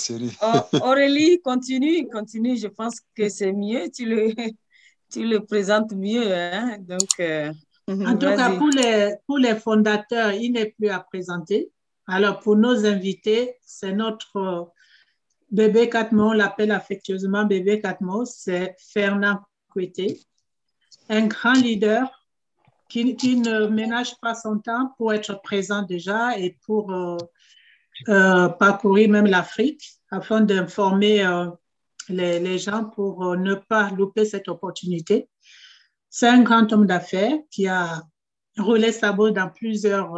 série. Aurélie, continue, continue. Je pense que c'est mieux. Tu le présentes mieux, hein? Donc, En tout cas, vas-y. pour les fondateurs, il n'est plus à présenter. Alors, pour nos invités, c'est notre bébé Catmo, on l'appelle affectueusement bébé Catmo, c'est Fernand Coueté, un grand leader qui ne ménage pas son temps pour être présent déjà et pour parcourir même l'Afrique afin d'informer les gens pour ne pas louper cette opportunité. C'est un grand homme d'affaires qui a roulé sa bosse dans plusieurs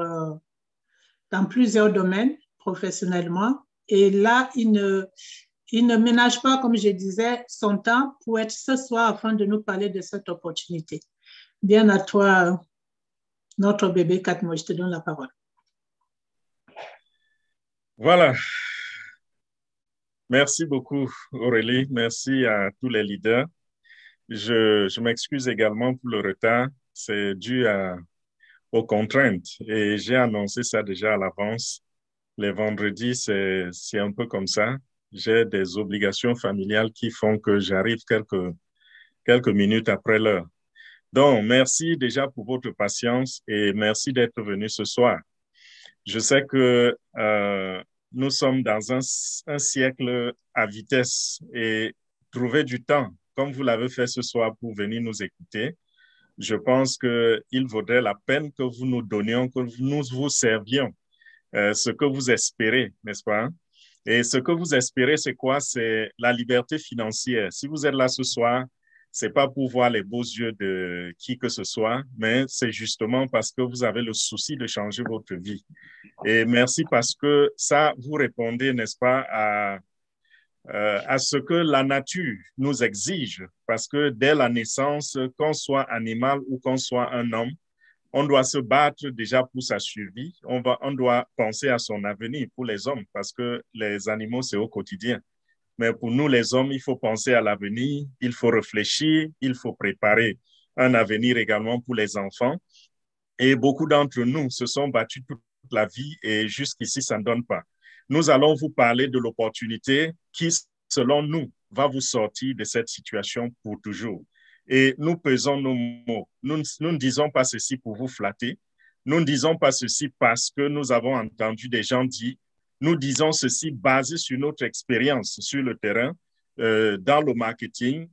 domaines professionnellement. Et là, il ne ménage pas, comme je disais, son temps pour être ce soir afin de nous parler de cette opportunité. Bien à toi, notre bébé Catmo, je te donne la parole. Voilà. Merci beaucoup, Aurélie. Merci à tous les leaders. Je m'excuse également pour le retard. C'est dû aux contraintes et j'ai annoncé ça déjà à l'avance. Les vendredis, c'est un peu comme ça. J'ai des obligations familiales qui font que j'arrive quelques minutes après l'heure. Donc, merci déjà pour votre patience et merci d'être venu ce soir. Je sais que nous sommes dans un siècle à vitesse et trouver du temps, comme vous l'avez fait ce soir pour venir nous écouter, je pense qu'il vaudrait la peine que vous nous donnions, que nous vous servions ce que vous espérez, n'est-ce pas? Et ce que vous espérez, c'est quoi? C'est la liberté financière. Si vous êtes là ce soir, c'est pas pour voir les beaux yeux de qui que ce soit, mais c'est justement parce que vous avez le souci de changer votre vie. Et merci parce que ça, vous répondez, n'est-ce pas, à ce que la nature nous exige. Parce que dès la naissance, qu'on soit animal ou qu'on soit un homme, on doit se battre déjà pour sa survie. On doit penser à son avenir pour les hommes parce que les animaux, c'est au quotidien. Mais pour nous, les hommes, il faut penser à l'avenir, il faut réfléchir, il faut préparer un avenir également pour les enfants. Et beaucoup d'entre nous se sont battus toute la vie et jusqu'ici, ça ne donne pas. Nous allons vous parler de l'opportunité qui, selon nous, va vous sortir de cette situation pour toujours. Et nous pesons nos mots. Nous ne disons pas ceci pour vous flatter. Nous ne disons pas ceci parce que nous avons entendu des gens dire. Nous disons ceci basé sur notre expérience sur le terrain, dans le marketing,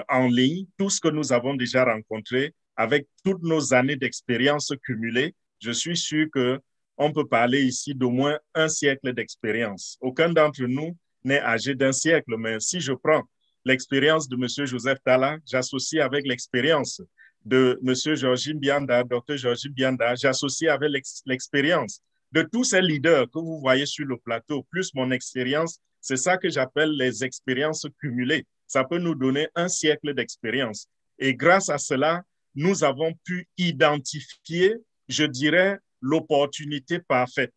en ligne, tout ce que nous avons déjà rencontré avec toutes nos années d'expérience cumulées. Je suis sûr qu'on peut parler ici d'au moins un siècle d'expérience. Aucun d'entre nous n'est âgé d'un siècle, mais si je prends l'expérience de M. Joseph Talla, j'associe avec l'expérience de M. Georgine Bianda, Dr. Georgine Bianda, j'associe avec l'expérience de tous ces leaders que vous voyez sur le plateau, plus mon expérience, c'est ça que j'appelle les expériences cumulées. Ça peut nous donner un siècle d'expérience. Et grâce à cela, nous avons pu identifier, je dirais, l'opportunité parfaite,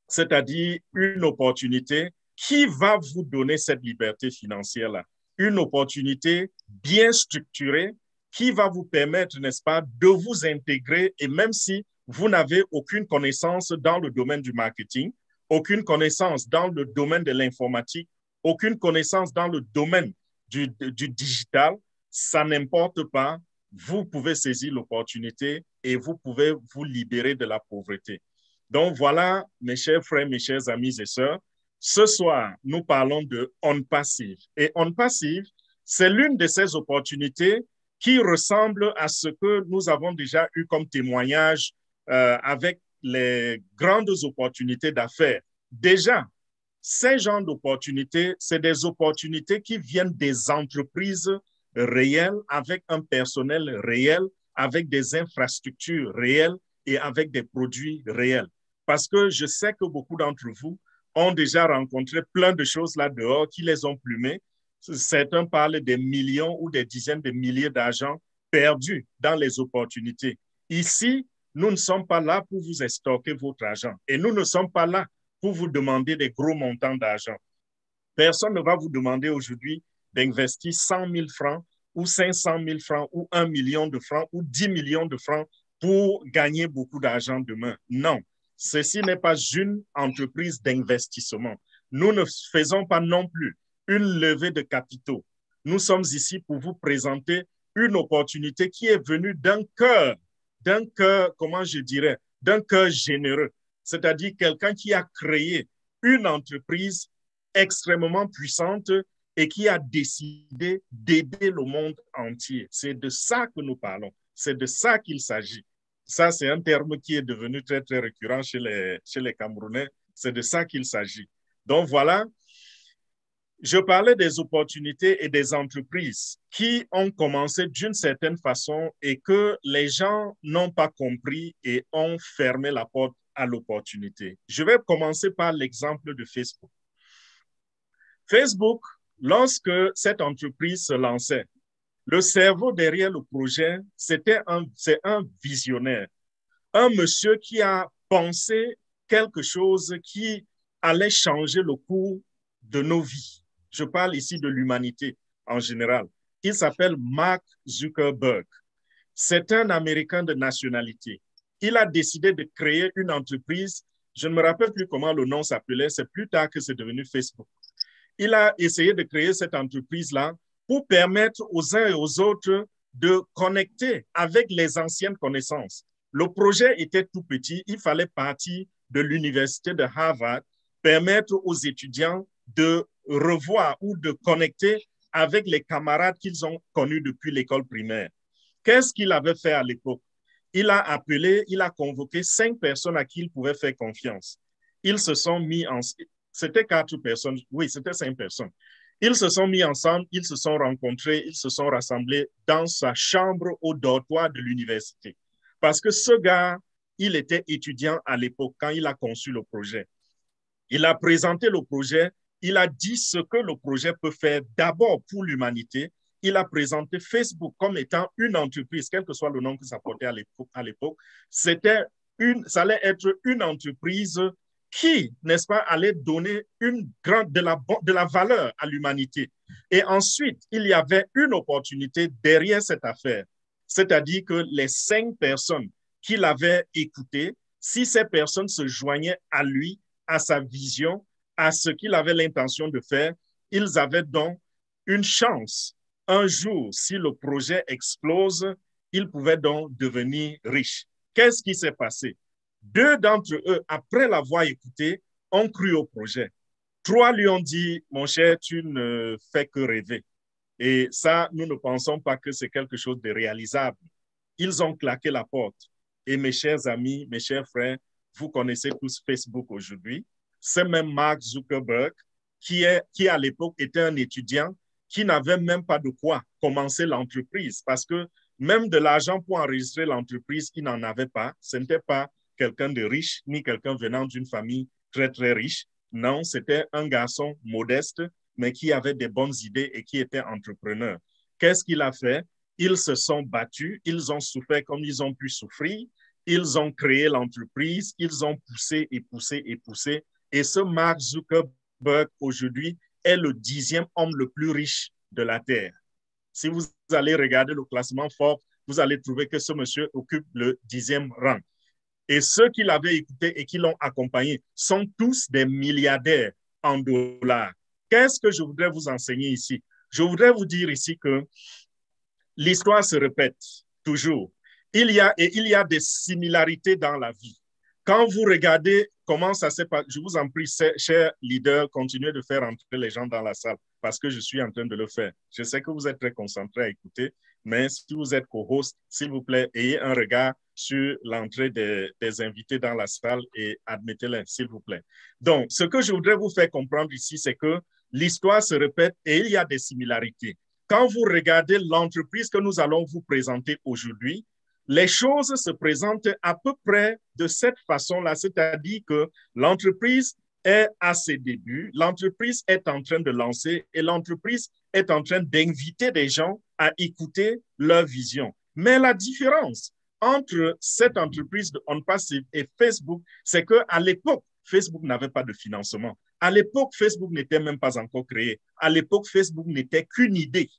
c'est-à-dire une opportunité qui va vous donner cette liberté financière-là, une opportunité bien structurée qui va vous permettre, n'est-ce pas, de vous intégrer et même si vous n'avez aucune connaissance dans le domaine du marketing, aucune connaissance dans le domaine de l'informatique, aucune connaissance dans le domaine du digital, ça n'importe pas, vous pouvez saisir l'opportunité et vous pouvez vous libérer de la pauvreté. Donc voilà, mes chers frères, mes chers amis et sœurs, ce soir, nous parlons de On Passive. Et On Passive, c'est l'une de ces opportunités qui ressemble à ce que nous avons déjà eu comme témoignage avec les grandes opportunités d'affaires. Déjà, ces genres d'opportunités, c'est des opportunités qui viennent des entreprises réelles, avec un personnel réel, avec des infrastructures réelles et avec des produits réels. Parce que je sais que beaucoup d'entre vous ont déjà rencontré plein de choses là dehors qui les ont plumées. Certains parlent des millions ou des dizaines de milliers d'argent perdus dans les opportunités. Ici, nous ne sommes pas là pour vous estorquer votre argent et nous ne sommes pas là pour vous demander des gros montants d'argent. Personne ne va vous demander aujourd'hui d'investir 100 000 francs ou 500 000 francs ou 1 million de francs ou 10 millions de francs pour gagner beaucoup d'argent demain. Non, ceci n'est pas une entreprise d'investissement. Nous ne faisons pas non plus une levée de capitaux. Nous sommes ici pour vous présenter une opportunité qui est venue d'un cœur, comment je dirais, d'un cœur généreux, c'est-à-dire quelqu'un qui a créé une entreprise extrêmement puissante et qui a décidé d'aider le monde entier. C'est de ça que nous parlons. C'est de ça qu'il s'agit. Ça, c'est un terme qui est devenu très, très récurrent chez les Camerounais. C'est de ça qu'il s'agit. Donc, voilà. Je parlais des opportunités et des entreprises qui ont commencé d'une certaine façon et que les gens n'ont pas compris et ont fermé la porte à l'opportunité. Je vais commencer par l'exemple de Facebook. Facebook, lorsque cette entreprise se lançait, le cerveau derrière le projet, c'est un visionnaire, un monsieur qui a pensé quelque chose qui allait changer le cours de nos vies. Je parle ici de l'humanité en général. Il s'appelle Mark Zuckerberg. C'est un Américain de nationalité. Il a décidé de créer une entreprise. Je ne me rappelle plus comment le nom s'appelait. C'est plus tard que c'est devenu Facebook. Il a essayé de créer cette entreprise-là pour permettre aux uns et aux autres de connecter avec les anciennes connaissances. Le projet était tout petit. Il fallait partir de l'université de Harvard, permettre aux étudiants de revoir ou de connecter avec les camarades qu'ils ont connus depuis l'école primaire. Qu'est-ce qu'il avait fait à l'époque? Il a appelé, il a convoqué 5 personnes à qui il pouvait faire confiance. Ils se sont mis en... C'était 4 personnes, oui, c'était 5 personnes. Ils se sont mis ensemble, ils se sont rencontrés, ils se sont rassemblés dans sa chambre au dortoir de l'université. Parce que ce gars, il était étudiant à l'époque quand il a conçu le projet. Il a présenté le projet, il a dit ce que le projet peut faire d'abord pour l'humanité. Il a présenté Facebook comme étant une entreprise, quel que soit le nom que ça portait à l'époque. Ça allait être une entreprise qui, n'est-ce pas, allait donner de la valeur à l'humanité. Et ensuite, il y avait une opportunité derrière cette affaire. C'est-à-dire que les 5 personnes qu'il avait écoutées, si ces personnes se joignaient à lui, à sa vision, à ce qu'il avait l'intention de faire, ils avaient donc une chance. Un jour, si le projet explose, ils pouvaient donc devenir riches. Qu'est-ce qui s'est passé? 2 d'entre eux, après l'avoir écouté, ont cru au projet. 3 lui ont dit, mon cher, tu ne fais que rêver. Et ça, nous ne pensons pas que c'est quelque chose de réalisable. Ils ont claqué la porte. Et mes chers amis, mes chers frères, vous connaissez tous Facebook aujourd'hui. C'est même Mark Zuckerberg qui à l'époque était un étudiant qui n'avait même pas de quoi commencer l'entreprise parce que même de l'argent pour enregistrer l'entreprise, il n'en avait pas. Ce n'était pas quelqu'un de riche ni quelqu'un venant d'une famille très, très riche. Non, c'était un garçon modeste, mais qui avait des bonnes idées et qui était entrepreneur. Qu'est-ce qu'il a fait? Ils se sont battus, ils ont souffert comme ils ont pu souffrir, ils ont créé l'entreprise, ils ont poussé et poussé et poussé. Et ce Mark Zuckerberg, aujourd'hui, est le 10e homme le plus riche de la Terre. Si vous allez regarder le classement Forbes, vous allez trouver que ce monsieur occupe le 10e rang. Et ceux qui l'avaient écouté et qui l'ont accompagné sont tous des milliardaires en dollars. Qu'est-ce que je voudrais vous enseigner ici? Je voudrais vous dire ici que l'histoire se répète toujours. Il y a des similarités dans la vie. Quand vous regardez comment ça s'est passé, je vous en prie, chers leaders, continuez de faire entrer les gens dans la salle parce que je suis en train de le faire. Je sais que vous êtes très concentrés à écouter, mais si vous êtes co-host, s'il vous plaît, ayez un regard sur l'entrée des invités dans la salle et admettez-les, s'il vous plaît. Donc, ce que je voudrais vous faire comprendre ici, c'est que l'histoire se répète et il y a des similarités. Quand vous regardez l'entreprise que nous allons vous présenter aujourd'hui, les choses se présentent à peu près de cette façon-là, c'est-à-dire que l'entreprise est à ses débuts, l'entreprise est en train de lancer et l'entreprise est en train d'inviter des gens à écouter leur vision. Mais la différence entre cette entreprise de OnPassive et Facebook, c'est qu'à l'époque, Facebook n'avait pas de financement. À l'époque, Facebook n'était même pas encore créé. À l'époque, Facebook n'était qu'une idée,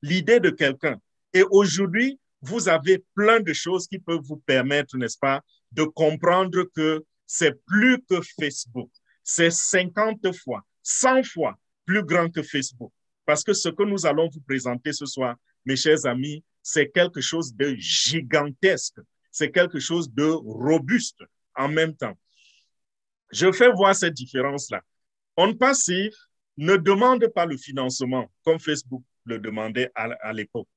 l'idée de quelqu'un. Et aujourd'hui, vous avez plein de choses qui peuvent vous permettre, n'est-ce pas, de comprendre que c'est plus que Facebook. c'est 50 fois, 100 fois plus grand que Facebook. Parce que ce que nous allons vous présenter ce soir, mes chers amis, c'est quelque chose de gigantesque. C'est quelque chose de robuste en même temps. Je fais voir cette différence-là. On Passif ne demande pas le financement comme Facebook le demandait à l'époque.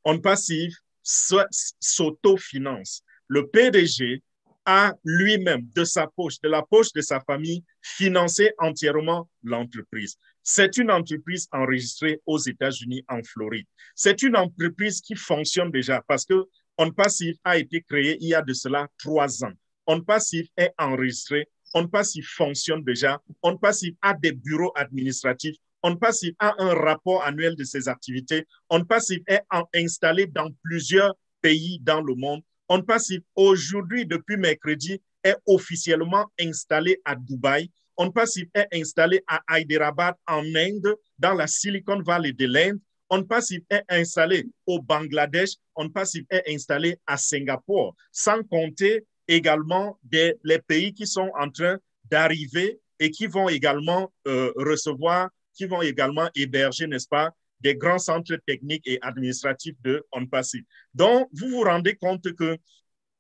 On Passif s'autofinance. Le PDG a lui-même, de sa poche, de la poche de sa famille, financé entièrement l'entreprise. C'est une entreprise enregistrée aux États-Unis, en Floride. C'est une entreprise qui fonctionne déjà parce que On Passif a été créé il y a de cela 3 ans. On Passif est enregistré. On Passif fonctionne déjà. On Passif a des bureaux administratifs. On Passif a un rapport annuel de ses activités. On Passif est installé dans plusieurs pays dans le monde. On Passif, aujourd'hui, depuis mercredi, est officiellement installé à Dubaï. On Passif est installé à Hyderabad, en Inde, dans la Silicon Valley de l'Inde. On Passif est installé au Bangladesh. On Passif est installé à Singapour, sans compter également les pays qui sont en train d'arriver et qui vont également recevoir, qui vont également héberger, n'est-ce pas, des grands centres techniques et administratifs de On Passif. Donc, vous vous rendez compte que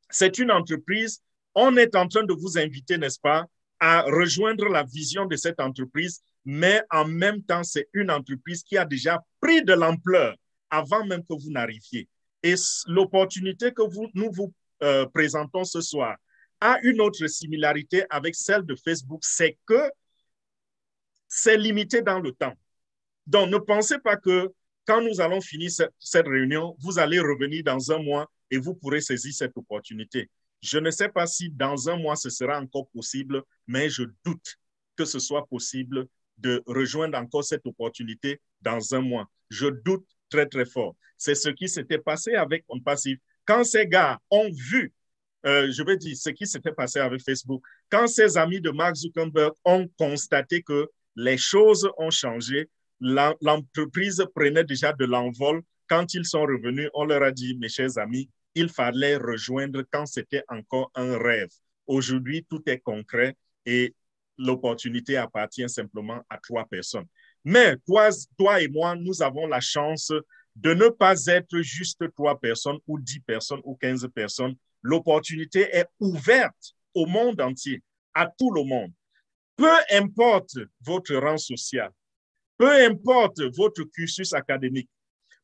c'est une entreprise, on est en train de vous inviter, n'est-ce pas, à rejoindre la vision de cette entreprise, mais en même temps, c'est une entreprise qui a déjà pris de l'ampleur avant même que vous n'arriviez. Et l'opportunité que nous vous présentons ce soir a une autre similarité avec celle de Facebook, c'est que c'est limité dans le temps. Donc, ne pensez pas que quand nous allons finir cette réunion, vous allez revenir dans 1 mois et vous pourrez saisir cette opportunité. Je ne sais pas si dans 1 mois, ce sera encore possible, mais je doute que ce soit possible de rejoindre encore cette opportunité dans 1 mois. Je doute très, très fort. C'est ce qui s'était passé avec On Passif. Quand ces gars ont vu, je veux dire, ce qui s'était passé avec Facebook, quand ces amis de Mark Zuckerberg ont constaté que les choses ont changé, l'entreprise prenait déjà de l'envol. Quand ils sont revenus, on leur a dit, mes chers amis, il fallait rejoindre quand c'était encore un rêve. Aujourd'hui, tout est concret et l'opportunité appartient simplement à 3 personnes. Mais toi et moi, nous avons la chance de ne pas être juste 3 personnes ou 10 personnes ou 15 personnes. L'opportunité est ouverte au monde entier, à tout le monde. Peu importe votre rang social, peu importe votre cursus académique,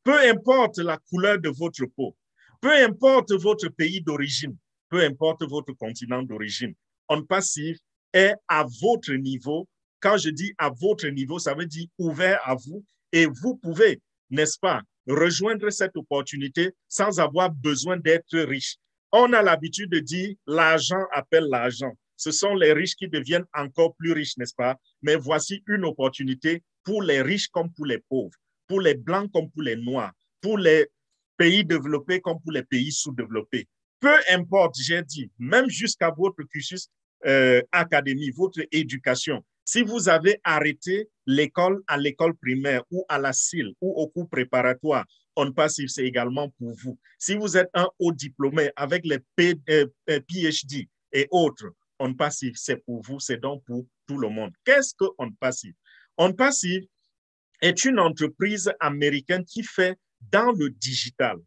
peu importe la couleur de votre peau, peu importe votre pays d'origine, peu importe votre continent d'origine, On Passif est à votre niveau. Quand je dis à votre niveau, ça veut dire ouvert à vous et vous pouvez, n'est-ce pas, rejoindre cette opportunité sans avoir besoin d'être riche. On a l'habitude de dire l'argent appelle l'argent. Ce sont les riches qui deviennent encore plus riches, n'est-ce pas? Mais voici une opportunité pour les riches comme pour les pauvres, pour les blancs comme pour les noirs, pour les pays développés comme pour les pays sous-développés. Peu importe, j'ai dit, même jusqu'à votre cursus académique, votre éducation, si vous avez arrêté l'école à l'école primaire ou à la CIL ou au cours préparatoire, On Passif, c'est également pour vous. Si vous êtes un haut diplômé avec les PhD et autres, On Passif, c'est pour vous, c'est donc pour tout le monde. Qu'est-ce que On Passif? On Passif est une entreprise américaine qui fait dans le digital.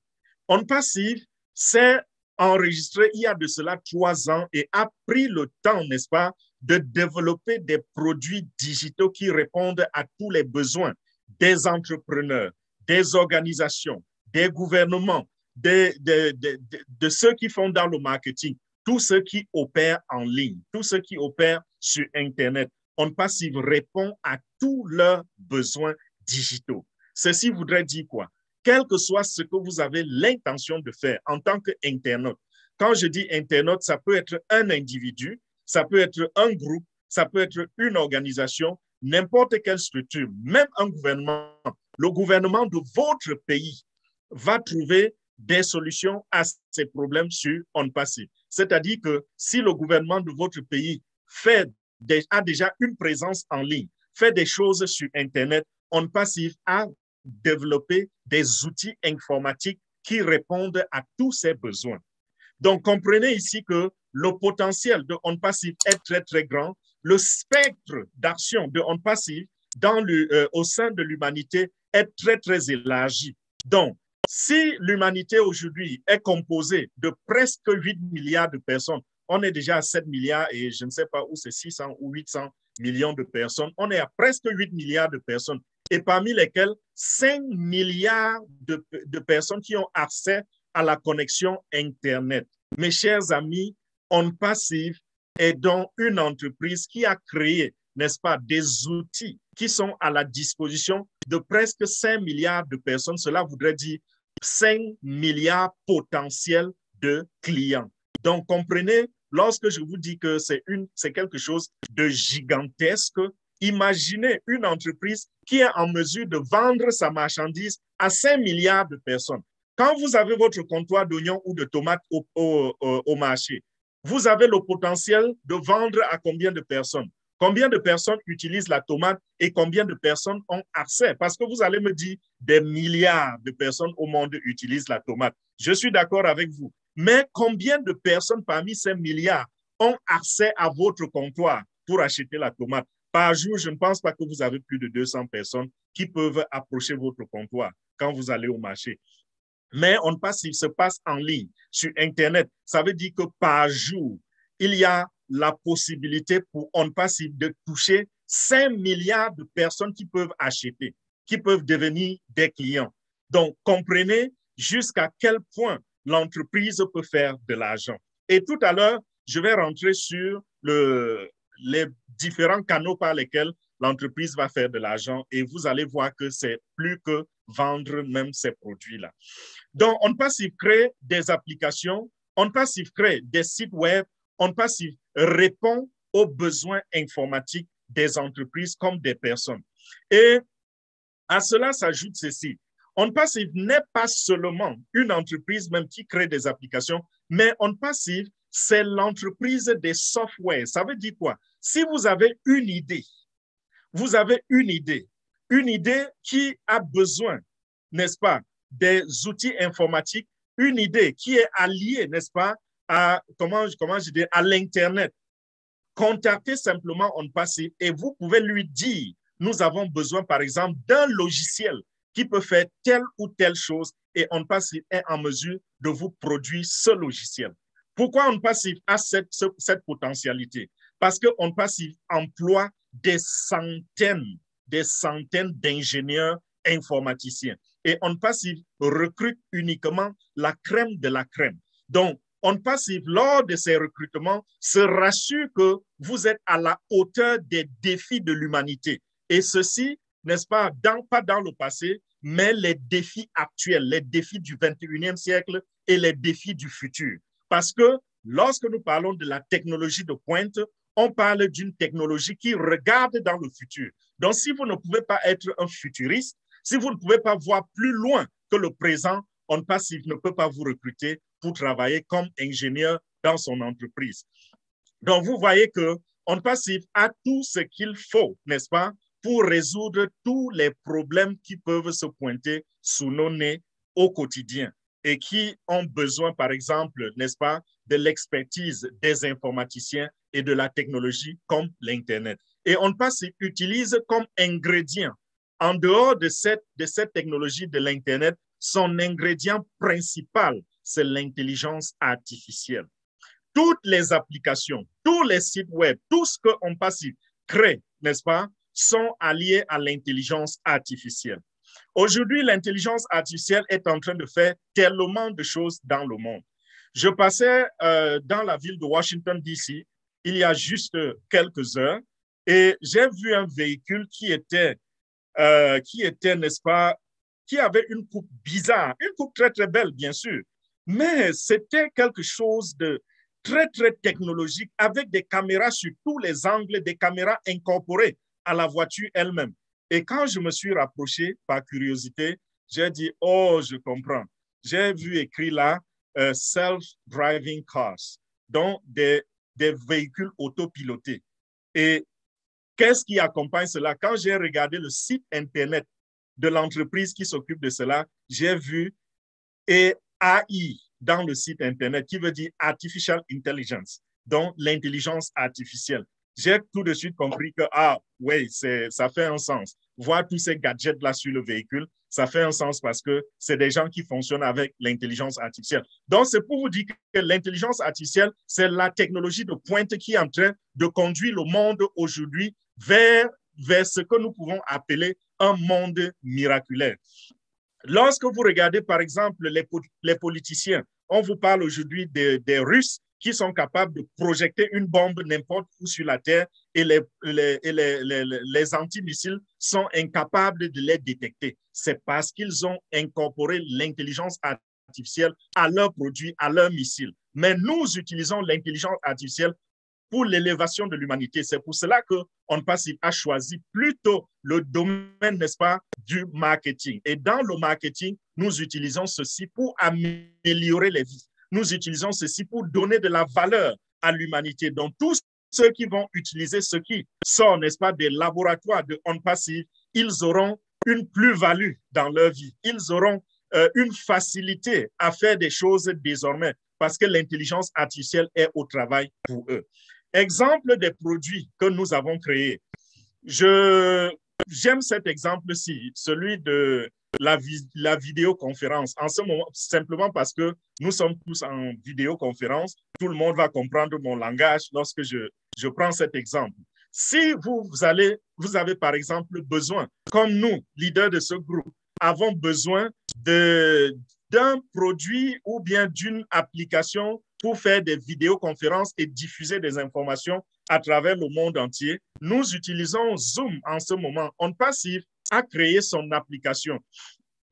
On Passif s'est enregistré il y a de cela 3 ans et a pris le temps, n'est-ce pas, de développer des produits digitaux qui répondent à tous les besoins des entrepreneurs, des organisations, des gouvernements, de ceux qui font dans le marketing, tous ceux qui opèrent en ligne, tous ceux qui opèrent sur Internet. On Passif répond à tous leurs besoins digitaux. Ceci voudrait dire quoi? Quel que soit ce que vous avez l'intention de faire en tant qu'internaute. Quand je dis internaute, ça peut être un individu, ça peut être un groupe, ça peut être une organisation, n'importe quelle structure, même un gouvernement. Le gouvernement de votre pays va trouver des solutions à ces problèmes sur On Passif. C'est-à-dire que si le gouvernement de votre pays a déjà une présence en ligne, fait des choses sur Internet, On Passif a développé des outils informatiques qui répondent à tous ces besoins. Donc, comprenez ici que le potentiel de On Passif est très, très grand. le spectre d'action de ondes passives au sein de l'humanité est très, très élargi. Donc, si l'humanité aujourd'hui est composée de presque 8 milliards de personnes, on est déjà à 7 milliards et je ne sais pas où c'est 600 ou 800 millions de personnes, on est à presque 8 milliards de personnes et parmi lesquelles 5 milliards de personnes qui ont accès à la connexion Internet. Mes chers amis, Ondes Passives est donc une entreprise qui a créé, n'est-ce pas, des outils qui sont à la disposition de presque 5 milliards de personnes. Cela voudrait dire 5 milliards potentiels de clients. Donc, comprenez, lorsque je vous dis que c'est quelque chose de gigantesque, imaginez une entreprise qui est en mesure de vendre sa marchandise à 5 milliards de personnes. Quand vous avez votre comptoir d'oignons ou de tomates au marché, vous avez le potentiel de vendre à combien de personnes? Combien de personnes utilisent la tomate et combien de personnes ont accès? Parce que vous allez me dire des milliards de personnes au monde utilisent la tomate. Je suis d'accord avec vous. Mais combien de personnes parmi ces milliards ont accès à votre comptoir pour acheter la tomate? Par jour, je ne pense pas que vous avez plus de 200 personnes qui peuvent approcher votre comptoir quand vous allez au marché. Mais Ondes Passives se passe en ligne, sur Internet. Ça veut dire que par jour, il y a la possibilité pour Ondes Passives de toucher 5 milliards de personnes qui peuvent acheter, qui peuvent devenir des clients. Donc, comprenez jusqu'à quel point l'entreprise peut faire de l'argent. Et tout à l'heure, je vais rentrer sur les différents canaux par lesquels l'entreprise va faire de l'argent et vous allez voir que c'est plus que vendre même ces produits-là. Donc, Ondes Passives crée des applications, Ondes Passives crée des sites web, Ondes Passives répond aux besoins informatiques des entreprises comme des personnes. Et à cela s'ajoute ceci. Ondes Passives n'est pas seulement une entreprise même qui crée des applications, mais Ondes Passives, c'est l'entreprise des softwares. Ça veut dire quoi? Si vous avez une idée qui a besoin, n'est-ce pas, des outils informatiques, une idée qui est alliée, n'est-ce pas, à, à l'Internet. Contactez simplement Ondes Passives et vous pouvez lui dire, nous avons besoin, par exemple, d'un logiciel qui peut faire telle ou telle chose et Ondes Passives est en mesure de vous produire ce logiciel. Pourquoi Ondes Passives a cette potentialité? Parce que Ondes Passives emploie des centaines d'ingénieurs informaticiens. Et Ondes Passives recrute uniquement la crème de la crème. Donc, Ondes Passives, lors de ces recrutements, se rassure que vous êtes à la hauteur des défis de l'humanité. Et ceci, n'est-ce pas, pas dans le passé, mais les défis actuels, les défis du 21e siècle et les défis du futur. Parce que lorsque nous parlons de la technologie de pointe, on parle d'une technologie qui regarde dans le futur. Donc, si vous ne pouvez pas être un futuriste, si vous ne pouvez pas voir plus loin que le présent, Ondes Passives ne peut pas vous recruter pour travailler comme ingénieur dans son entreprise. Donc, vous voyez que Ondes Passives a tout ce qu'il faut, n'est-ce pas, pour résoudre tous les problèmes qui peuvent se pointer sous nos nez au quotidien et qui ont besoin, par exemple, n'est-ce pas, de l'expertise des informaticiens et de la technologie comme l'Internet. Et Ondes Passives utilise comme ingrédient, en dehors de cette technologie de l'Internet, son ingrédient principal, c'est l'intelligence artificielle. Toutes les applications, tous les sites web, tout ce que Ondes Passives crée, n'est-ce pas, sont alliés à l'intelligence artificielle. Aujourd'hui, l'intelligence artificielle est en train de faire tellement de choses dans le monde. Je passais dans la ville de Washington, D.C., il y a juste quelques heures, et j'ai vu un véhicule qui était, n'est-ce pas, qui avait une coupe bizarre, une coupe très, très belle, bien sûr, mais c'était quelque chose de très, très technologique avec des caméras sur tous les angles, des caméras incorporées à la voiture elle-même. Et quand je me suis rapproché par curiosité, j'ai dit, oh, je comprends. J'ai vu écrit là, self-driving cars, donc des véhicules autopilotés. Et qu'est-ce qui accompagne cela? Quand j'ai regardé le site Internet de l'entreprise qui s'occupe de cela, j'ai vu AI dans le site Internet, qui veut dire Artificial Intelligence, donc l'intelligence artificielle. j'ai tout de suite compris que, ah, oui, ça fait un sens. Voir tous ces gadgets-là sur le véhicule, ça fait un sens parce que c'est des gens qui fonctionnent avec l'intelligence artificielle. Donc, c'est pour vous dire que l'intelligence artificielle, c'est la technologie de pointe qui est en train de conduire le monde aujourd'hui vers ce que nous pouvons appeler un monde miraculaire. Lorsque vous regardez, par exemple, les politiciens, on vous parle aujourd'hui des Russes qui sont capables de projeter une bombe n'importe où sur la Terre et les antimissiles sont incapables de les détecter. C'est parce qu'ils ont incorporé l'intelligence artificielle à leurs produits, à leurs missiles. Mais nous utilisons l'intelligence artificielle pour l'élévation de l'humanité. C'est pour cela qu'on a choisi plutôt le domaine, n'est-ce pas, du marketing. Et dans le marketing, nous utilisons ceci pour améliorer les vies. Nous utilisons ceci pour donner de la valeur à l'humanité. Donc, tous ceux qui vont utiliser ce qui sort, n'est-ce pas, des laboratoires de OnPassive, ils auront une plus-value dans leur vie. Ils auront une facilité à faire des choses désormais parce que l'intelligence artificielle est au travail pour eux. Exemple des produits que nous avons créés. J'aime cet exemple-ci, celui de la vidéoconférence. En ce moment, simplement parce que nous sommes tous en vidéoconférence, tout le monde va comprendre mon langage lorsque je prends cet exemple. Si vous avez par exemple besoin, comme nous, leaders de ce groupe, avons besoin d'un produit ou bien d'une application pour faire des vidéoconférences et diffuser des informations à travers le monde entier, nous utilisons Zoom en ce moment. OnPassive a créé son application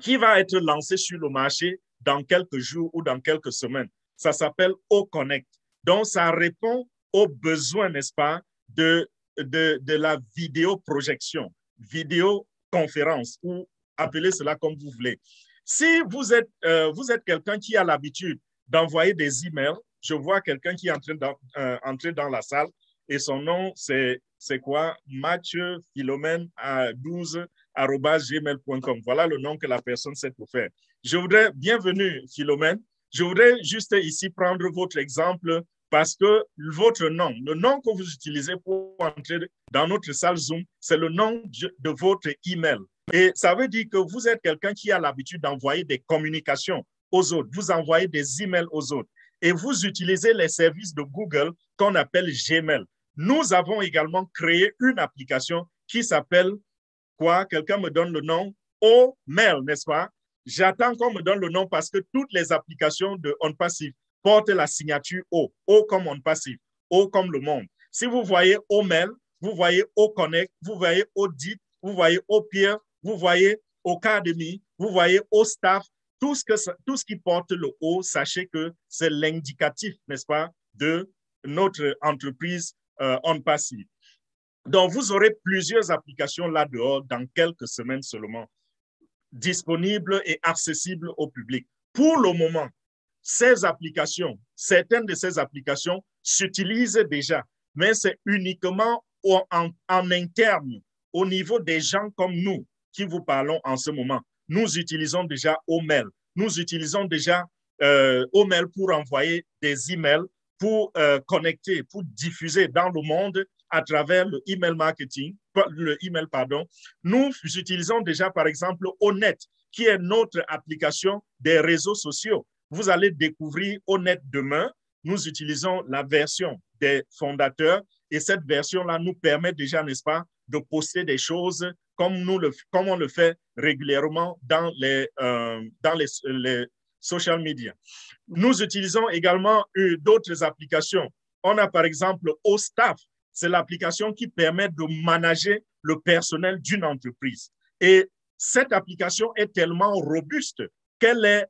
qui va être lancée sur le marché dans quelques jours ou dans quelques semaines. Ça s'appelle OConnect. Donc, ça répond aux besoins, n'est-ce pas, de la vidéoprojection, vidéoconférence, ou appelez cela comme vous voulez. Si vous êtes quelqu'un qui a l'habitude d'envoyer des emails, je vois quelqu'un qui est en train d'entrer dans la salle et son nom, c'est quoi? Mathieu Philomène 12@gmail.com. Voilà le nom que la personne sait pour faire. Bienvenue Philomène. Je voudrais juste ici prendre votre exemple parce que votre nom, le nom que vous utilisez pour entrer dans notre salle Zoom, c'est le nom de votre email. Et ça veut dire que vous êtes quelqu'un qui a l'habitude d'envoyer des communications aux autres. Vous envoyez des emails aux autres. Et vous utilisez les services de Google qu'on appelle Gmail. Nous avons également créé une application qui s'appelle quoi? Quelqu'un me donne le nom? O-Mail, n'est-ce pas? J'attends qu'on me donne le nom parce que toutes les applications de OnPassive portent la signature O. O comme OnPassive, O comme le monde. Si vous voyez O-Mail, vous voyez O-Connect, vous voyez O-Dit, vous voyez O-Peer, vous voyez Ocademy, vous voyez O-Staff, tout ce qui porte le O, sachez que c'est l'indicatif, n'est-ce pas, de notre entreprise OnPassive. Donc, vous aurez plusieurs applications là-dehors dans quelques semaines seulement, disponibles et accessibles au public. Pour le moment, certaines de ces applications s'utilisent déjà, mais c'est uniquement en interne, au niveau des gens comme nous qui vous parlons en ce moment. Nous utilisons déjà O-Mail. Nous utilisons déjà O-Mail pour envoyer des emails, pour connecter, pour diffuser dans le monde à travers le email marketing, pardon. Nous utilisons déjà, par exemple, O-Net, qui est notre application des réseaux sociaux. Vous allez découvrir O-Net demain. Nous utilisons la version des fondateurs et cette version-là nous permet déjà, n'est-ce pas, de poster des choses comme on le fait régulièrement dans les social media. Nous utilisons également d'autres applications. On a par exemple O-Staff, c'est l'application qui permet de manager le personnel d'une entreprise. Et cette application est tellement robuste qu'elle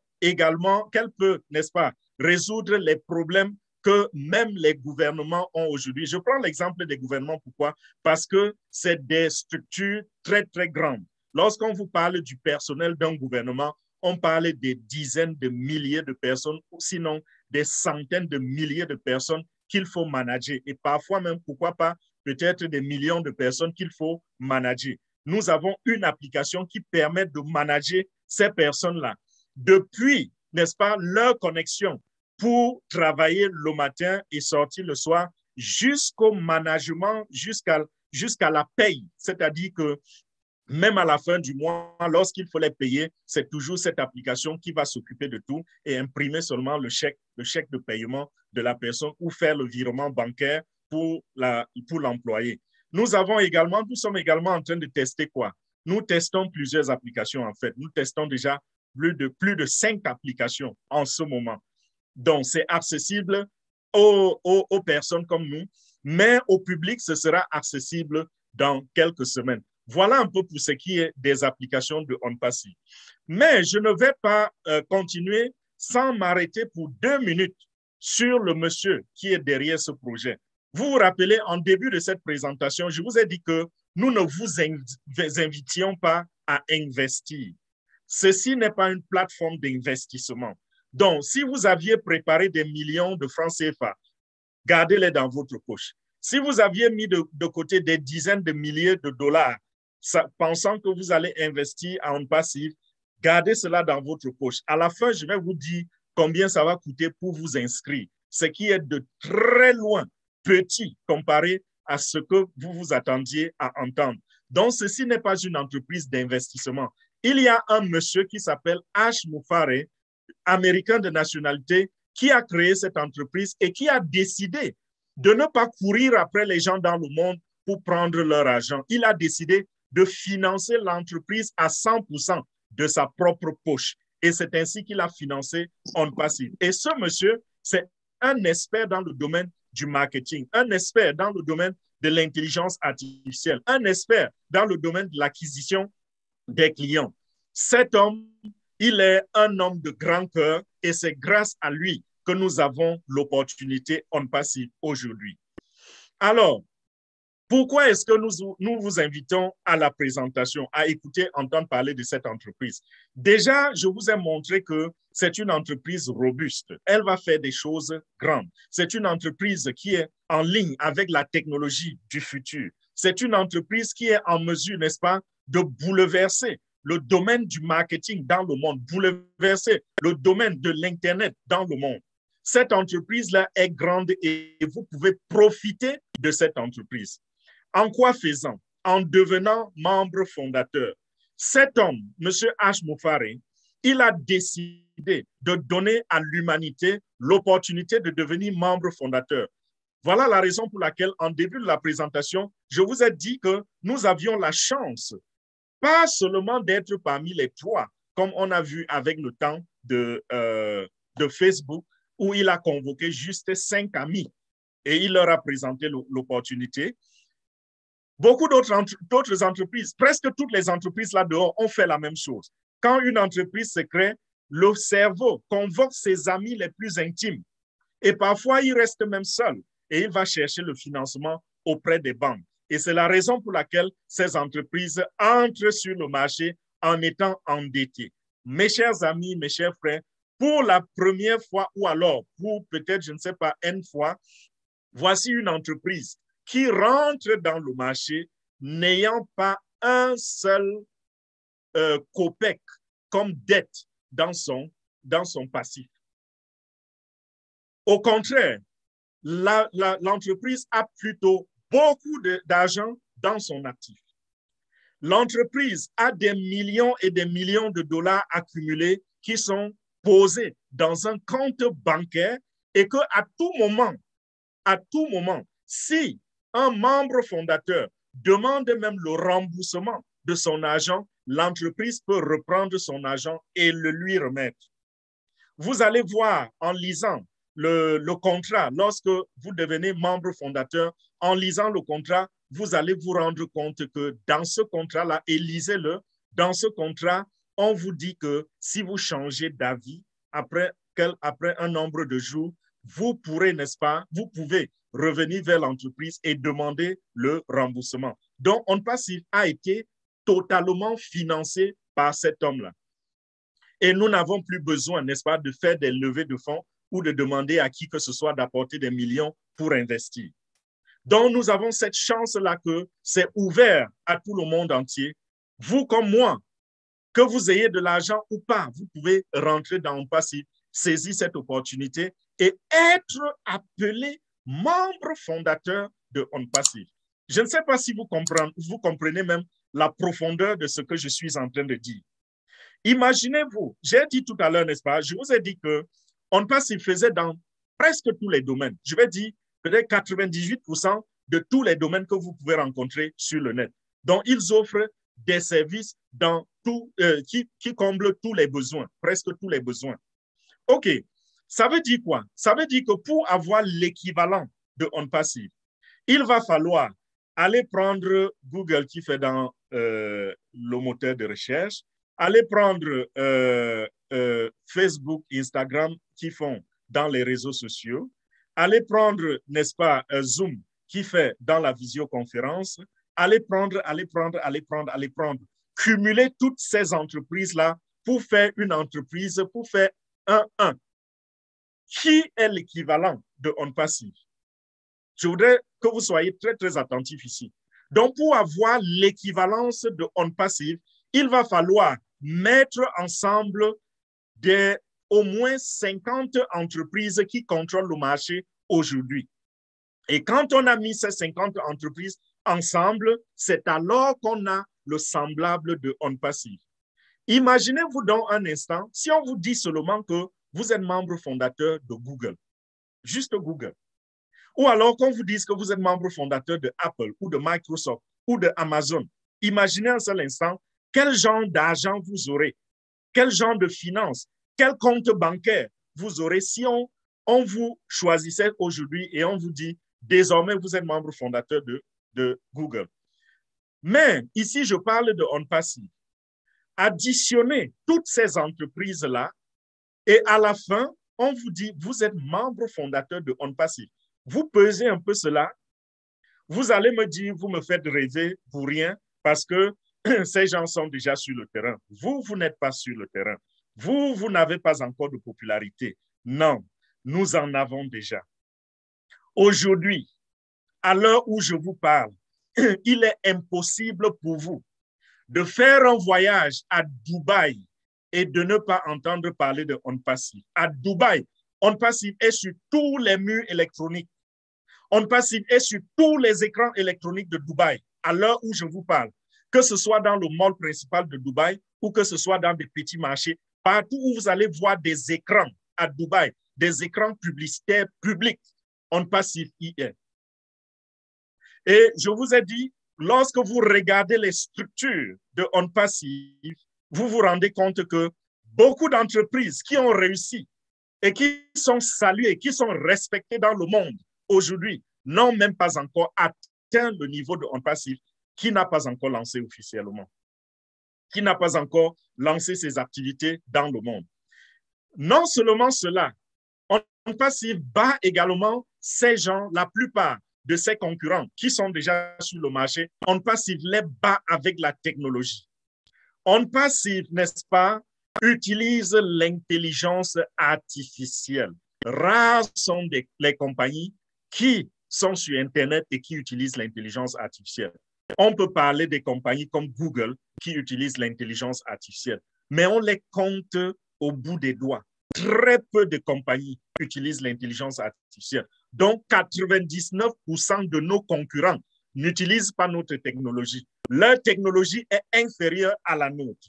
peut, n'est-ce pas, résoudre les problèmes que même les gouvernements ont aujourd'hui. Je prends l'exemple des gouvernements, pourquoi? Parce que c'est des structures très, très grandes. Lorsqu'on vous parle du personnel d'un gouvernement, on parle des dizaines de milliers de personnes, sinon des centaines de milliers de personnes qu'il faut manager. Et parfois même, pourquoi pas, peut-être des millions de personnes qu'il faut manager. Nous avons une application qui permet de manager ces personnes-là depuis, n'est-ce pas, leur connexion pour travailler le matin et sortir le soir jusqu'au management, jusqu'à la paye. C'est-à-dire que même à la fin du mois, lorsqu'il faut les payer, c'est toujours cette application qui va s'occuper de tout et imprimer seulement le chèque de paiement de la personne ou faire le virement bancaire pour l'employé. Nous sommes également en train de tester quoi? Nous testons plusieurs applications en fait. Nous testons déjà plus de 5 applications en ce moment. Donc, c'est accessible aux personnes comme nous, mais au public, ce sera accessible dans quelques semaines. Voilà un peu pour ce qui est des applications de OnPassive. Mais je ne vais pas continuer sans m'arrêter pour 2 minutes sur le monsieur qui est derrière ce projet. Vous vous rappelez, en début de cette présentation, je vous ai dit que nous ne vous invitions pas à investir. Ceci n'est pas une plateforme d'investissement. Donc, si vous aviez préparé des millions de francs CFA, gardez-les dans votre poche. Si vous aviez mis de côté des dizaines de milliers de dollars, pensant que vous allez investir en OnPassive, gardez cela dans votre poche. À la fin, je vais vous dire combien ça va coûter pour vous inscrire, ce qui est de très loin petit comparé à ce que vous vous attendiez à entendre. Donc, ceci n'est pas une entreprise d'investissement. Il y a un monsieur qui s'appelle Ash Mufare, américain de nationalité, qui a créé cette entreprise et qui a décidé de ne pas courir après les gens dans le monde pour prendre leur argent. Il a décidé de financer l'entreprise à 100% de sa propre poche. Et c'est ainsi qu'il a financé OnPassive. Et ce monsieur, c'est un expert dans le domaine du marketing, un expert dans le domaine de l'intelligence artificielle, un expert dans le domaine de l'acquisition des clients. Cet homme, il est un homme de grand cœur et c'est grâce à lui que nous avons l'opportunité OnPassive aujourd'hui. Alors, pourquoi est-ce que nous vous invitons à la présentation, à écouter, entendre parler de cette entreprise? Déjà, je vous ai montré que c'est une entreprise robuste. Elle va faire des choses grandes. C'est une entreprise qui est en ligne avec la technologie du futur. C'est une entreprise qui est en mesure, n'est-ce pas, de bouleverser le domaine du marketing dans le monde, bouleverser le domaine de l'Internet dans le monde. Cette entreprise-là est grande et vous pouvez profiter de cette entreprise. En quoi faisant? En devenant membre fondateur. Cet homme, M. Ash Mufare, il a décidé de donner à l'humanité l'opportunité de devenir membre fondateur. Voilà la raison pour laquelle, en début de la présentation, je vous ai dit que nous avions la chance, pas seulement d'être parmi les 3, comme on a vu avec le temps de Facebook, où il a convoqué juste 5 amis et il leur a présenté l'opportunité. Beaucoup d'autres entreprises, presque toutes les entreprises là-dehors ont fait la même chose. Quand une entreprise se crée, le cerveau convoque ses amis les plus intimes et parfois il reste même seul et il va chercher le financement auprès des banques. Et c'est la raison pour laquelle ces entreprises entrent sur le marché en étant endettées. Mes chers amis, mes chers frères, pour la première fois ou alors pour peut-être, je ne sais pas, N fois, voici une entreprise qui rentre dans le marché n'ayant pas un seul copec comme dette dans son passif. Au contraire, l'entreprise a plutôt beaucoup d'argent dans son actif. L'entreprise a des millions et des millions de dollars accumulés qui sont posés dans un compte bancaire et qu'à tout moment, si un membre fondateur demande même le remboursement de son argent, l'entreprise peut reprendre son argent et le lui remettre. Vous allez voir en lisant le contrat, lorsque vous devenez membre fondateur, en lisant le contrat, vous allez vous rendre compte que dans ce contrat-là, et lisez-le, dans ce contrat, on vous dit que si vous changez d'avis après un nombre de jours, vous pourrez, n'est-ce pas, vous pouvez revenir vers l'entreprise et demander le remboursement. Donc, OnPassive a été totalement financé par cet homme-là. Et nous n'avons plus besoin, n'est-ce pas, de faire des levées de fonds ou de demander à qui que ce soit d'apporter des millions pour investir. Donc, nous avons cette chance-là que c'est ouvert à tout le monde entier. Vous comme moi, que vous ayez de l'argent ou pas, vous pouvez rentrer dans OnPassive, saisir cette opportunité et être appelé membre fondateur de OnPassive. Je ne sais pas si vous comprenez même la profondeur de ce que je suis en train de dire. Imaginez-vous, j'ai dit tout à l'heure, n'est-ce pas, je vous ai dit que OnPassive faisait dans presque tous les domaines. Je vais dire peut-être 98% de tous les domaines que vous pouvez rencontrer sur le net. Donc, ils offrent des services dans qui comblent tous les besoins, presque tous les besoins. OK. Ça veut dire quoi? Ça veut dire que pour avoir l'équivalent de OnPassive, il va falloir aller prendre Google qui fait dans le moteur de recherche, aller prendre Facebook, Instagram qui font dans les réseaux sociaux, aller prendre, n'est-ce pas, Zoom qui fait dans la visioconférence, aller prendre, cumuler toutes ces entreprises-là pour faire une entreprise, pour faire un. Qui est l'équivalent de OnPassive? Je voudrais que vous soyez très, très attentifs ici. Donc, pour avoir l'équivalence de OnPassive, il va falloir mettre ensemble au moins 50 entreprises qui contrôlent le marché aujourd'hui. Et quand on a mis ces 50 entreprises ensemble, c'est alors qu'on a le semblable de OnPassive. Imaginez-vous donc un instant, si on vous dit seulement que vous êtes membre fondateur de Google, juste Google, ou alors qu'on vous dise que vous êtes membre fondateur de Apple ou de Microsoft ou de Amazon, imaginez un seul instant quel genre d'argent vous aurez, quel genre de finances, quel compte bancaire vous aurez si on vous choisissait aujourd'hui et on vous dit désormais vous êtes membre fondateur de Google. Mais ici, je parle de OnPassive. Additionnez toutes ces entreprises-là et à la fin, on vous dit vous êtes membre fondateur de OnPassive. Vous pesez un peu cela, vous allez me dire, vous me faites rêver pour rien parce que ces gens sont déjà sur le terrain. Vous n'êtes pas sur le terrain. Vous n'avez pas encore de popularité. Non, nous en avons déjà. Aujourd'hui, à l'heure où je vous parle, il est impossible pour vous de faire un voyage à Dubaï et de ne pas entendre parler de OnPassive. À Dubaï, OnPassive est sur tous les murs électroniques. OnPassive est sur tous les écrans électroniques de Dubaï, à l'heure où je vous parle, que ce soit dans le mall principal de Dubaï ou que ce soit dans des petits marchés, partout où vous allez voir des écrans à Dubaï, des écrans publicitaires publics, OnPassive y est. Et je vous ai dit, lorsque vous regardez les structures de OnPassive, vous vous rendez compte que beaucoup d'entreprises qui ont réussi et qui sont saluées, qui sont respectées dans le monde aujourd'hui, n'ont même pas encore atteint le niveau de OnPassive, qui n'a pas encore lancé officiellement, qui n'a pas encore lancé ses activités dans le monde. Non seulement cela, OnPassive bat également ces gens, la plupart de ses concurrents qui sont déjà sur le marché. OnPassive les bat avec la technologie. OnPassive, n'est-ce pas, utilise l'intelligence artificielle. Rares sont les compagnies qui sont sur Internet et qui utilisent l'intelligence artificielle. On peut parler des compagnies comme Google qui utilisent l'intelligence artificielle, mais on les compte au bout des doigts. Très peu de compagnies utilisent l'intelligence artificielle. Donc, 99% de nos concurrents n'utilisent pas notre technologie. Leur technologie est inférieure à la nôtre.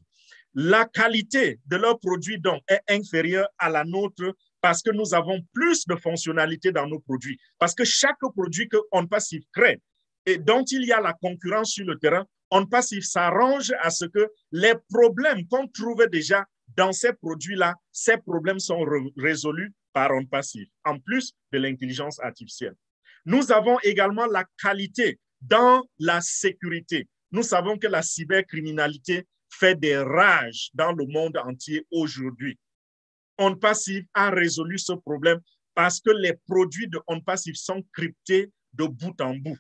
La qualité de leurs produits, donc, est inférieure à la nôtre parce que nous avons plus de fonctionnalités dans nos produits. Parce que chaque produit que OnPassive crée et dont il y a la concurrence sur le terrain, OnPassive s'arrange à ce que les problèmes qu'on trouvait déjà dans ces produits-là, ces problèmes sont résolus par OnPassive, en plus de l'intelligence artificielle. Nous avons également la qualité dans la sécurité. Nous savons que la cybercriminalité fait des rages dans le monde entier aujourd'hui. OnPassive a résolu ce problème parce que les produits de OnPassive sont cryptés de bout en bout.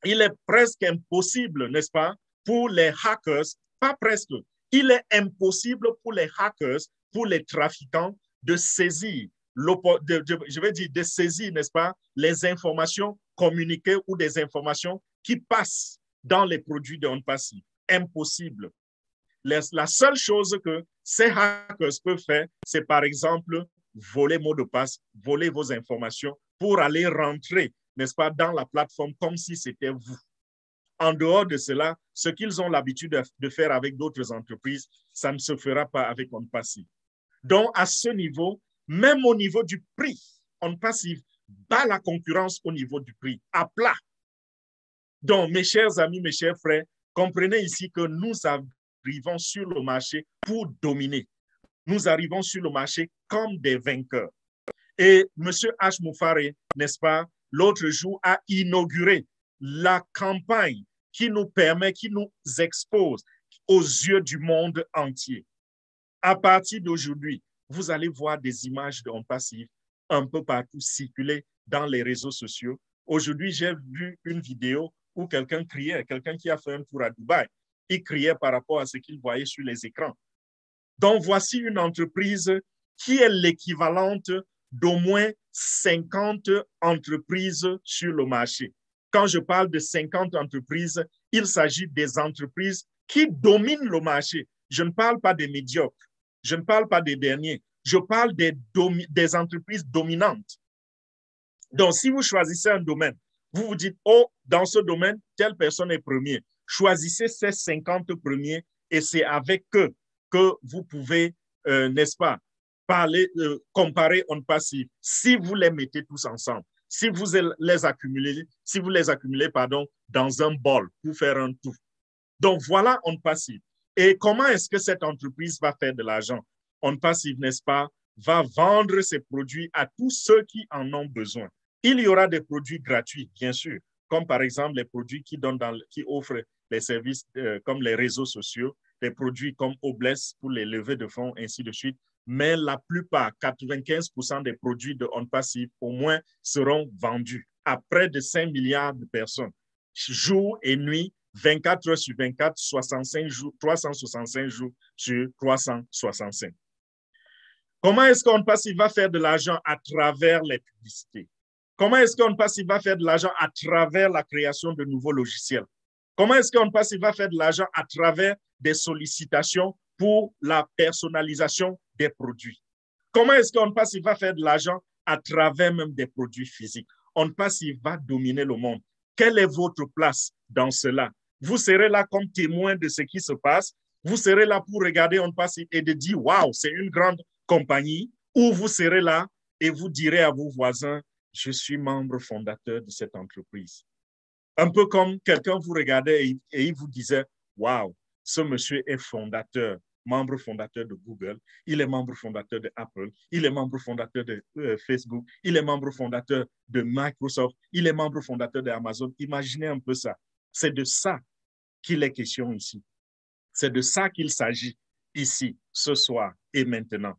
Il est presque impossible, n'est-ce pas, pour les hackers, pas presque, il est impossible pour les hackers, pour les trafiquants de saisir, de saisir, n'est-ce pas, les informations communiquées ou des informations qui passent dans les produits de OnPassive. Impossible. La seule chose que ces hackers peuvent faire, c'est par exemple voler mots de passe, voler vos informations, pour aller rentrer, n'est-ce pas, dans la plateforme comme si c'était vous. En dehors de cela, ce qu'ils ont l'habitude de faire avec d'autres entreprises, ça ne se fera pas avec OnPassive. Donc, à ce niveau, même au niveau du prix, OnPassive bat la concurrence au niveau du prix, à plat. Donc, mes chers amis, mes chers frères, comprenez ici que nous arrivons sur le marché pour dominer. Nous arrivons sur le marché comme des vainqueurs. Et M. H. Moufare, n'est-ce pas, l'autre jour a inauguré la campagne qui nous permet, qui nous expose aux yeux du monde entier. À partir d'aujourd'hui, vous allez voir des images de OnPassive un peu partout circuler dans les réseaux sociaux. Aujourd'hui, j'ai vu une vidéo où quelqu'un criait, quelqu'un qui a fait un tour à Dubaï, il criait par rapport à ce qu'il voyait sur les écrans. Donc, voici une entreprise qui est l'équivalente d'au moins 50 entreprises sur le marché. Quand je parle de 50 entreprises, il s'agit des entreprises qui dominent le marché. Je ne parle pas des médiocres, je ne parle pas des derniers, je parle des entreprises dominantes. Donc, si vous choisissez un domaine, vous vous dites, oh, dans ce domaine, telle personne est premier. Choisissez ces 50 premiers et c'est avec eux que vous pouvez, n'est-ce pas, comparer OnPassive. Si vous les mettez tous ensemble, si vous les accumulez, dans un bol pour faire un tout. Donc, voilà OnPassive. Et comment est-ce que cette entreprise va faire de l'argent? OnPassive, n'est-ce pas, va vendre ses produits à tous ceux qui en ont besoin. Il y aura des produits gratuits, bien sûr, comme par exemple les produits qui offrent les services comme les réseaux sociaux, des produits comme Obless pour les levées de fonds, ainsi de suite. Mais la plupart, 95% des produits de OnPassive, au moins, seront vendus à près de 5 milliards de personnes, jour et nuit, 24 heures sur 24, 365 jours sur 365. Comment est-ce qu'OnPassive va faire de l'argent à travers les publicités? Comment est-ce qu'OnPassive va faire de l'argent à travers la création de nouveaux logiciels? Comment est-ce qu'OnPassive va faire de l'argent à travers des sollicitations pour la personnalisation des produits? Comment est-ce qu'OnPassive va faire de l'argent à travers même des produits physiques? OnPassive va dominer le monde. Quelle est votre place dans cela? Vous serez là comme témoin de ce qui se passe. Vous serez là pour regarder OnPassive et de dire, waouh, c'est une grande compagnie. Ou vous serez là et vous direz à vos voisins, je suis membre fondateur de cette entreprise. Un peu comme quelqu'un vous regardait et il vous disait, waouh, ce monsieur est fondateur, membre fondateur de Google, il est membre fondateur de Apple, il est membre fondateur de Facebook, il est membre fondateur de Microsoft, il est membre fondateur d'Amazon. Imaginez un peu ça. C'est de ça qu'il est question ici. C'est de ça qu'il s'agit ici, ce soir et maintenant.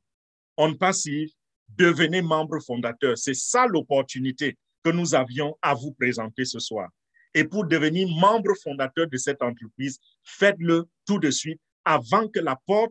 OnPassive, devenez membre fondateur. C'est ça l'opportunité que nous avions à vous présenter ce soir. Et pour devenir membre fondateur de cette entreprise, faites-le tout de suite avant que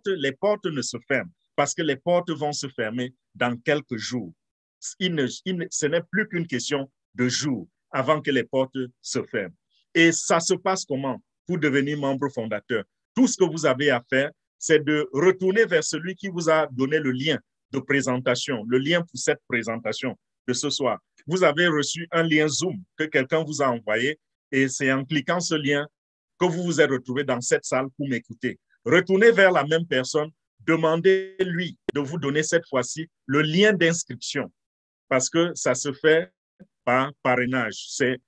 les portes ne se ferment, parce que les portes vont se fermer dans quelques jours. Ce n'est plus qu'une question de jours avant que les portes se ferment. Et ça se passe comment pour devenir membre fondateur? Tout ce que vous avez à faire, c'est de retourner vers celui qui vous a donné le lien de présentation, le lien pour cette présentation de ce soir. Vous avez reçu un lien Zoom que quelqu'un vous a envoyé et c'est en cliquant ce lien que vous vous êtes retrouvé dans cette salle pour m'écouter. Retournez vers la même personne, demandez-lui de vous donner cette fois-ci le lien d'inscription parce que ça se fait par parrainage. C'est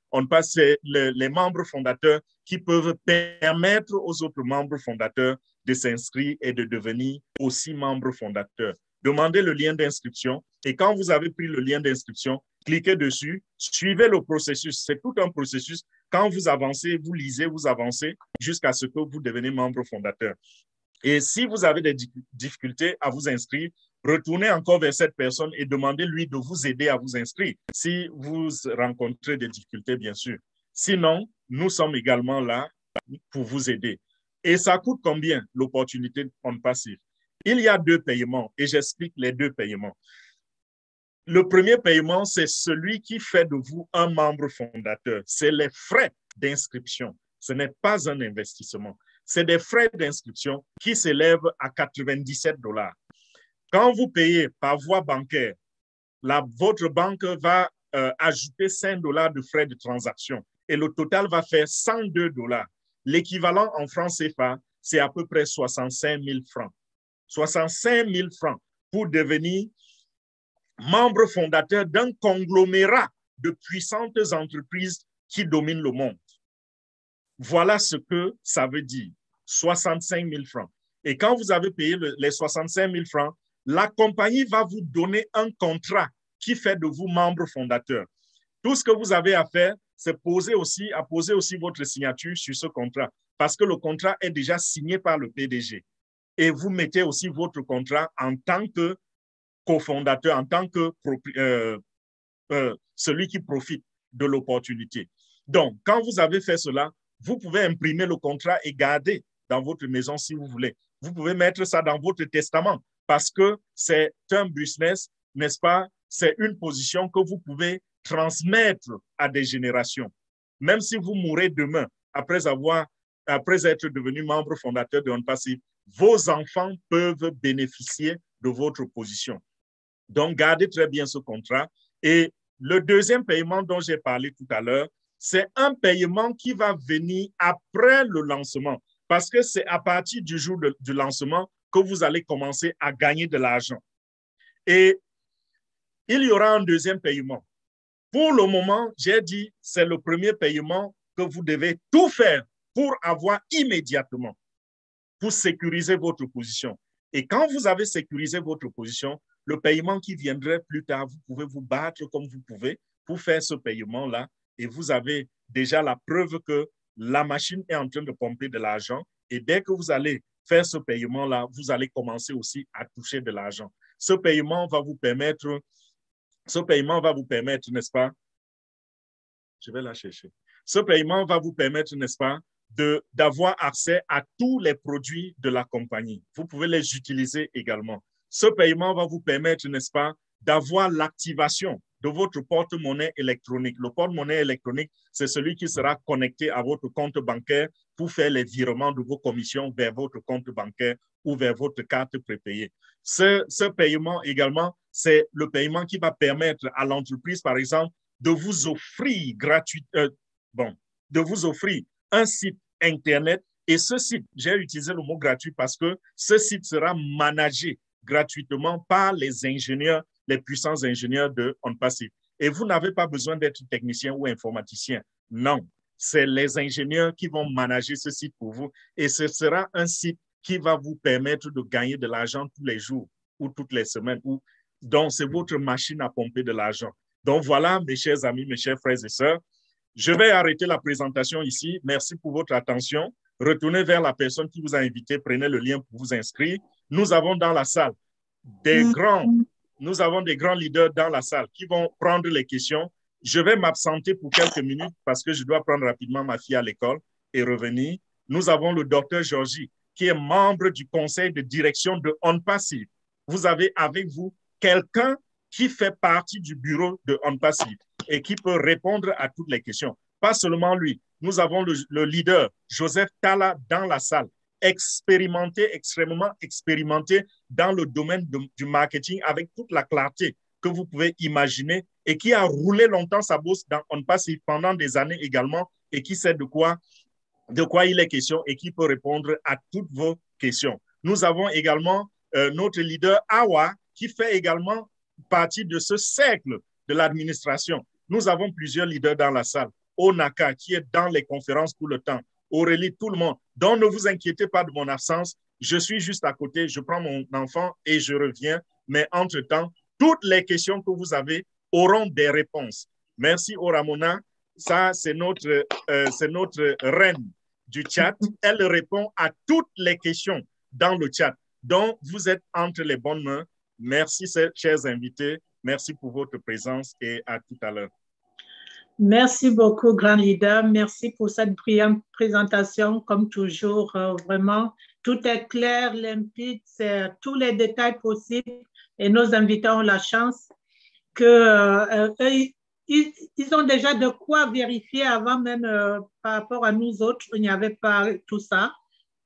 les membres fondateurs qui peuvent permettre aux autres membres fondateurs de s'inscrire et de devenir aussi membres fondateurs. Demandez le lien d'inscription et quand vous avez pris le lien d'inscription, cliquez dessus, suivez le processus. C'est tout un processus. Quand vous avancez, vous lisez, vous avancez jusqu'à ce que vous devenez membre fondateur. Et si vous avez des difficultés à vous inscrire, retournez encore vers cette personne et demandez-lui de vous aider à vous inscrire si vous rencontrez des difficultés, bien sûr. Sinon, nous sommes également là pour vous aider. Et ça coûte combien l'opportunité OnPassive? Il y a 2 paiements et j'explique les 2 paiements. Le premier paiement, c'est celui qui fait de vous un membre fondateur. C'est les frais d'inscription. Ce n'est pas un investissement. C'est des frais d'inscription qui s'élèvent à 97 $. Quand vous payez par voie bancaire, votre banque va ajouter $5 de frais de transaction. Et le total va faire $102. L'équivalent en francs CFA, c'est à peu près 65 000 francs. 65 000 francs pour devenir membre fondateur d'un conglomérat de puissantes entreprises qui dominent le monde. Voilà ce que ça veut dire, 65 000 francs. Et quand vous avez payé les 65 000 francs, la compagnie va vous donner un contrat qui fait de vous membre fondateur. Tout ce que vous avez à faire, c'est poser aussi votre signature sur ce contrat parce que le contrat est déjà signé par le PDG. Et vous mettez aussi votre contrat en tant que cofondateur, en tant que celui qui profite de l'opportunité. Donc, quand vous avez fait cela, vous pouvez imprimer le contrat et garder dans votre maison si vous voulez. Vous pouvez mettre ça dans votre testament parce que c'est un business, n'est-ce pas? C'est une position que vous pouvez transmettre à des générations. Même si vous mourrez demain, après être devenu membre fondateur de OnPassive, vos enfants peuvent bénéficier de votre position. Donc, gardez très bien ce contrat. Et le deuxième paiement dont j'ai parlé tout à l'heure, c'est un paiement qui va venir après le lancement parce que c'est à partir du jour du lancement que vous allez commencer à gagner de l'argent. Et il y aura un deuxième paiement. Pour le moment, j'ai dit, c'est le premier paiement que vous devez tout faire pour avoir immédiatement, pour sécuriser votre position. Et quand vous avez sécurisé votre position, le paiement qui viendrait plus tard, vous pouvez vous battre comme vous pouvez pour faire ce paiement-là. Et vous avez déjà la preuve que la machine est en train de pomper de l'argent. Et dès que vous allez faire ce paiement-là, vous allez commencer aussi à toucher de l'argent. Ce paiement va vous permettre, n'est-ce pas? Je vais la chercher. Ce paiement va vous permettre, n'est-ce pas, d'avoir accès à tous les produits de la compagnie. Vous pouvez les utiliser également. Ce paiement va vous permettre, n'est-ce pas, d'avoir l'activation de votre porte-monnaie électronique. Le porte-monnaie électronique, c'est celui qui sera connecté à votre compte bancaire pour faire les virements de vos commissions vers votre compte bancaire ou vers votre carte prépayée. Ce paiement également, c'est le paiement qui va permettre à l'entreprise, par exemple, de vous offrir de vous offrir un site Internet. Et ce site, j'ai utilisé le mot gratuit parce que ce site sera managé gratuitement par les ingénieurs, les puissants ingénieurs de OnPassive. Et vous n'avez pas besoin d'être technicien ou informaticien. Non, c'est les ingénieurs qui vont manager ce site pour vous. Et ce sera un site qui va vous permettre de gagner de l'argent tous les jours ou toutes les semaines. Donc, c'est votre machine à pomper de l'argent. Donc, voilà, mes chers amis, mes chers frères et sœurs. Je vais arrêter la présentation ici. Merci pour votre attention. Retournez vers la personne qui vous a invité. Prenez le lien pour vous inscrire. Nous avons dans la salle des grands leaders dans la salle qui vont prendre les questions. Je vais m'absenter pour quelques minutes parce que je dois prendre rapidement ma fille à l'école et revenir. Nous avons le docteur Georgie qui est membre du conseil de direction de OnPassive. Vous avez avec vous quelqu'un qui fait partie du bureau de OnPassive et qui peut répondre à toutes les questions. Pas seulement lui. Nous avons le leader Joseph Tala dans la salle, expérimenté, extrêmement expérimenté dans le domaine du marketing avec toute la clarté que vous pouvez imaginer et qui a roulé longtemps sa bourse dans OnPassive pendant des années également et qui sait de quoi il est question et qui peut répondre à toutes vos questions. Nous avons également notre leader Awa qui fait également partie de ce cercle de l'administration. Nous avons plusieurs leaders dans la salle. Onaka qui est dans les conférences tout le temps. Aurélie, tout le monde. Donc, ne vous inquiétez pas de mon absence. Je suis juste à côté. Je prends mon enfant et je reviens. Mais entre-temps, toutes les questions que vous avez auront des réponses. Merci, Oramona. Ça, c'est notre reine du chat. Elle répond à toutes les questions dans le chat. Donc, vous êtes entre les bonnes mains. Merci, chers invités. Merci pour votre présence et à tout à l'heure. Merci beaucoup, grand leader. Merci pour cette brillante présentation. Comme toujours, vraiment, tout est clair, limpide, c'est tous les détails possibles. Et nos invités ont la chance qu'ils ont déjà de quoi vérifier avant même par rapport à nous autres. Il n'y avait pas tout ça.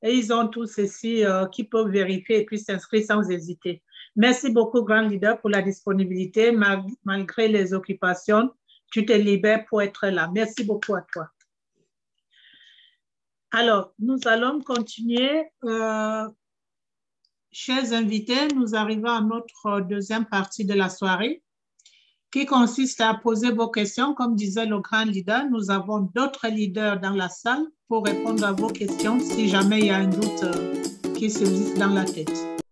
Et ils ont tout ceci qui peuvent vérifier et puis s'inscrire sans hésiter. Merci beaucoup, grand leader, pour la disponibilité. Malgré les occupations, tu te libères pour être là. Merci beaucoup à toi. Alors, nous allons continuer. Chers invités, nous arrivons à notre deuxième partie de la soirée qui consiste à poser vos questions. Comme disait le grand leader, nous avons d'autres leaders dans la salle pour répondre à vos questions si jamais il y a un doute qui subsiste dans la tête.